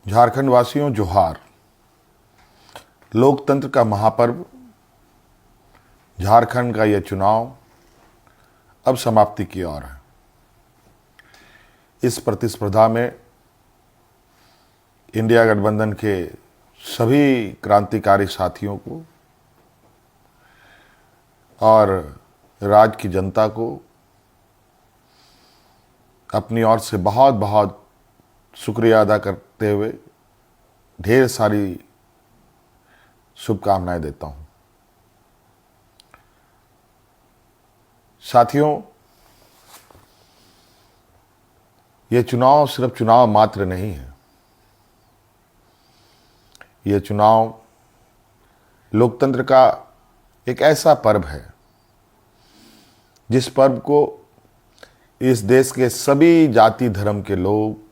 झारखंड वासियों जोहार। लोकतंत्र का महापर्व झारखंड का यह चुनाव अब समाप्ति की ओर है। इस प्रतिस्पर्धा में इंडिया गठबंधन के सभी क्रांतिकारी साथियों को और राज्य की जनता को अपनी ओर से बहुत बहुत शुक्रिया अदा करते हुए ढेर सारी शुभकामनाएं देता हूं। साथियों, ये चुनाव सिर्फ चुनाव मात्र नहीं है। ये चुनाव लोकतंत्र का एक ऐसा पर्व है जिस पर्व को इस देश के सभी जाति धर्म के लोग,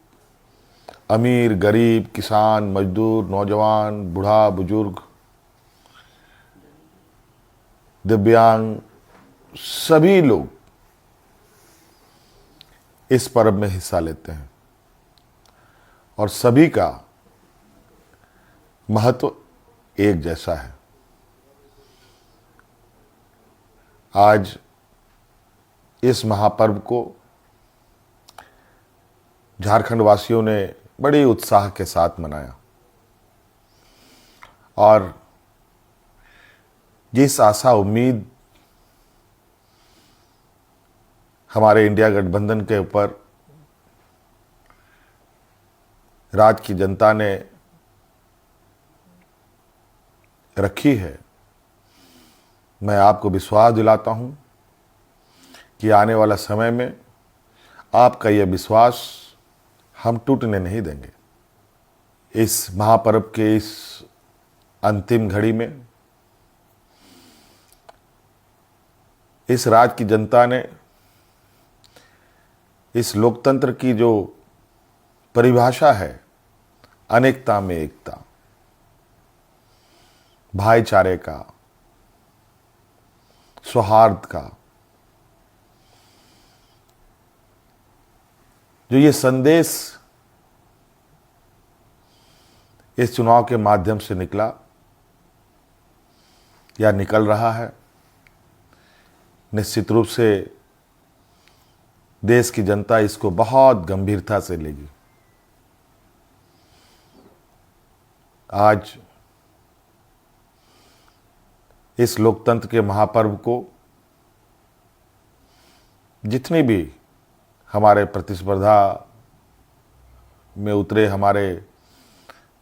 अमीर गरीब, किसान मजदूर, नौजवान, बूढ़ा बुजुर्ग, दिव्यांग, सभी लोग इस पर्व में हिस्सा लेते हैं और सभी का महत्व एक जैसा है। आज इस महापर्व को झारखंड वासियों ने बड़े उत्साह के साथ मनाया और जिस आशा उम्मीद हमारे इंडिया गठबंधन के ऊपर राज्य की जनता ने रखी है, मैं आपको विश्वास दिलाता हूं कि आने वाला समय में आपका यह विश्वास हम टूटने नहीं देंगे। इस महापर्व के इस अंतिम घड़ी में इस राज्य की जनता ने इस लोकतंत्र की जो परिभाषा है, अनेकता में एकता, भाईचारे का, सौहार्द का, जो ये संदेश इस चुनाव के माध्यम से निकला या निकल रहा है, निश्चित रूप से देश की जनता इसको बहुत गंभीरता से लेगी। आज इस लोकतंत्र के महापर्व को जितने भी हमारे प्रतिस्पर्धा में उतरे हमारे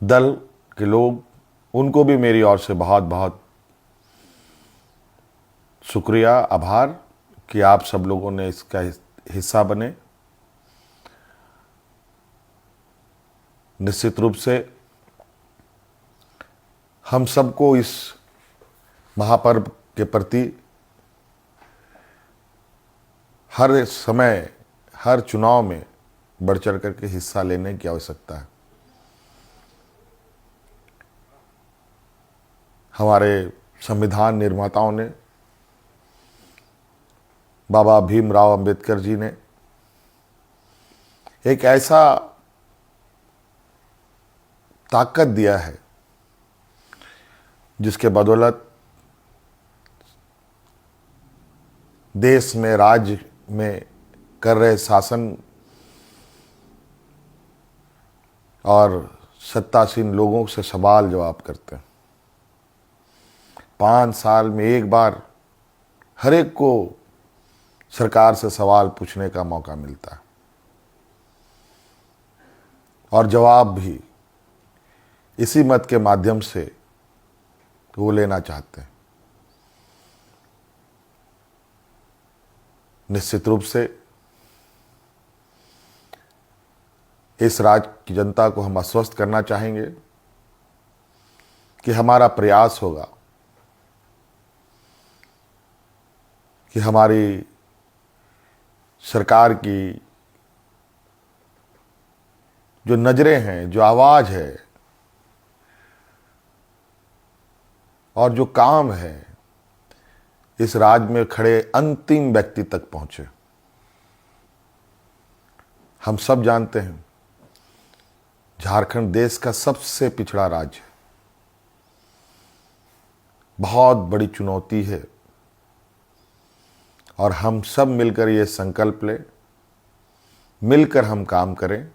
दल के लोग, उनको भी मेरी ओर से बहुत बहुत शुक्रिया, आभार कि आप सब लोगों ने इसका हिस्सा बने। निश्चित रूप से हम सबको इस महापर्व के प्रति हर समय, हर चुनाव में बढ़ चढ़ करके हिस्सा लेने की आवश्यकता है। हमारे संविधान निर्माताओं ने, बाबा भीमराव अंबेडकर जी ने एक ऐसा ताकत दिया है जिसके बदौलत देश में, राज्य में कर रहे शासन और सत्तासीन लोगों से सवाल जवाब करते हैं। 5 साल में एक बार हर एक को सरकार से सवाल पूछने का मौका मिलता है और जवाब भी इसी मत के माध्यम से वो लेना चाहते हैं। निश्चित रूप से इस राज्य की जनता को हम आश्वस्त करना चाहेंगे कि हमारा प्रयास होगा कि हमारी सरकार की जो नजरें हैं, जो आवाज है और जो काम है, इस राज्य में खड़े अंतिम व्यक्ति तक पहुंचे। हम सब जानते हैं झारखंड देश का सबसे पिछड़ा राज्य है। बहुत बड़ी चुनौती है और हम सब मिलकर ये संकल्प लें, मिलकर हम काम करें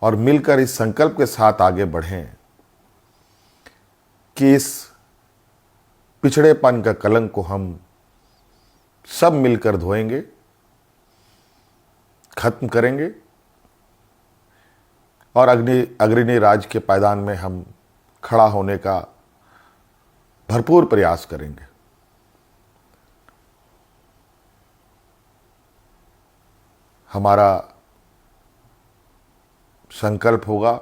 और मिलकर इस संकल्प के साथ आगे बढ़ें कि इस पिछड़ेपन का कलंक को हम सब मिलकर धोएंगे, खत्म करेंगे और अग्रणी राज्य के पायदान में हम खड़ा होने का भरपूर प्रयास करेंगे। हमारा संकल्प होगा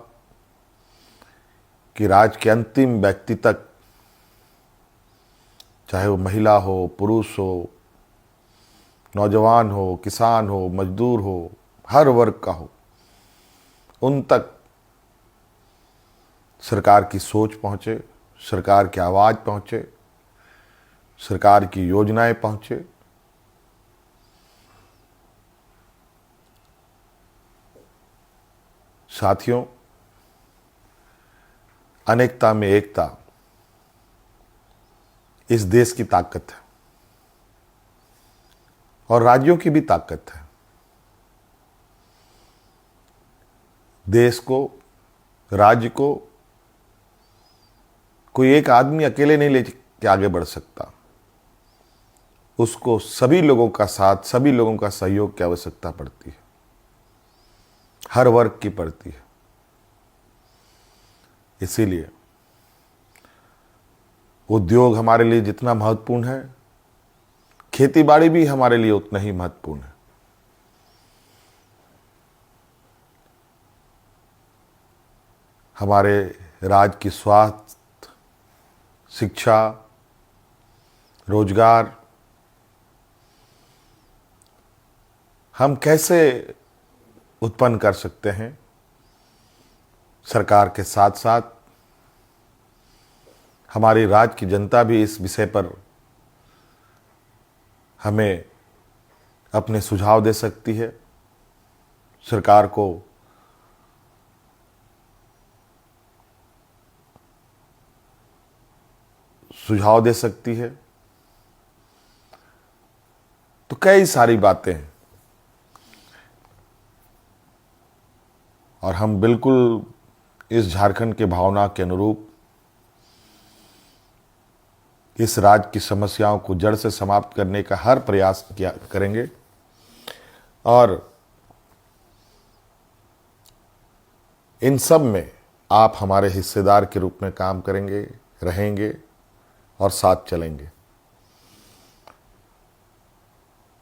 कि राज्य के अंतिम व्यक्ति तक, चाहे वो महिला हो, पुरुष हो, नौजवान हो, किसान हो, मजदूर हो, हर वर्ग का हो, उन तक सरकार की सोच पहुंचे, सरकार की आवाज़ पहुंचे, सरकार की योजनाएं पहुंचे। साथियों, अनेकता में एकता इस देश की ताकत है और राज्यों की भी ताकत है। देश को, राज्य को कोई एक आदमी अकेले नहीं लेके आगे बढ़ सकता। उसको सभी लोगों का साथ, सभी लोगों का सहयोग की आवश्यकता पड़ती है, हर वर्ग की पड़ती है। इसीलिए उद्योग हमारे लिए जितना महत्वपूर्ण है, खेतीबाड़ी भी हमारे लिए उतना ही महत्वपूर्ण है। हमारे राज्य की स्वास्थ्य, शिक्षा, रोजगार हम कैसे उत्पन्न कर सकते हैं, सरकार के साथ साथ हमारी राज्य की जनता भी इस विषय पर हमें अपने सुझाव दे सकती है, सरकार को सुझाव दे सकती है। तो कई सारी बातें हैं और हम बिल्कुल इस झारखंड के भावना के अनुरूप इस राज्य की समस्याओं को जड़ से समाप्त करने का हर प्रयास करेंगे और इन सब में आप हमारे हिस्सेदार के रूप में काम करेंगे, रहेंगे और साथ चलेंगे।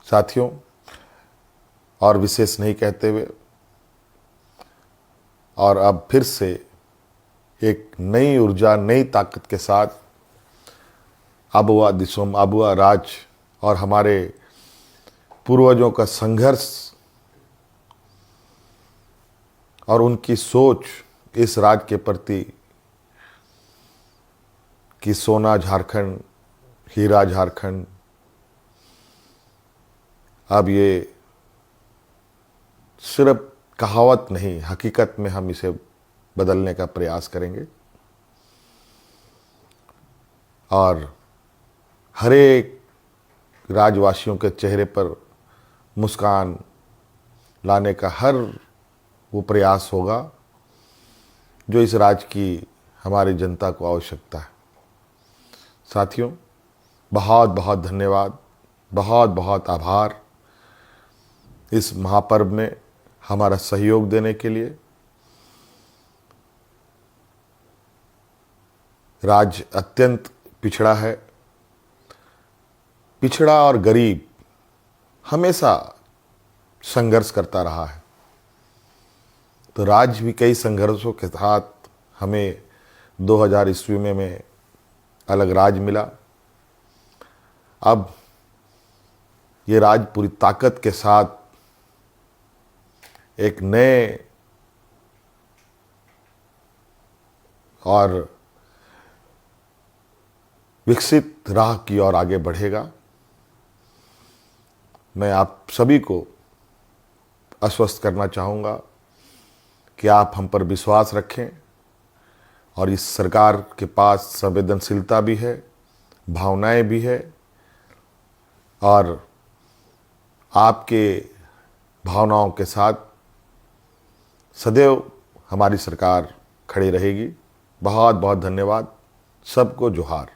साथियों, और विशेष नहीं कहते हुए और अब फिर से एक नई ऊर्जा, नई ताकत के साथ आबुआ दिसोम, आबुआ राज और हमारे पूर्वजों का संघर्ष और उनकी सोच इस राज्य के प्रति कि सोना झारखंड, हीरा झारखंड, अब ये सिर्फ कहावत नहीं, हकीकत में हम इसे बदलने का प्रयास करेंगे और हर एक राज्यवासियों के चेहरे पर मुस्कान लाने का हर वो प्रयास होगा जो इस राज्य की हमारी जनता को आवश्यकता है। साथियों, बहुत बहुत धन्यवाद, बहुत बहुत आभार इस महापर्व में हमारा सहयोग देने के लिए। राज्य अत्यंत पिछड़ा है। पिछड़ा और गरीब हमेशा संघर्ष करता रहा है, तो राज्य भी कई संघर्षों के साथ हमें 2000 ईस्वी में अलग राज्य मिला। अब ये राज्य पूरी ताकत के साथ एक नए और विकसित राह की ओर आगे बढ़ेगा। मैं आप सभी को आश्वस्त करना चाहूँगा कि आप हम पर विश्वास रखें और इस सरकार के पास संवेदनशीलता भी है, भावनाएं भी है और आपके भावनाओं के साथ सदैव हमारी सरकार खड़ी रहेगी। बहुत बहुत धन्यवाद। सबको जोहार।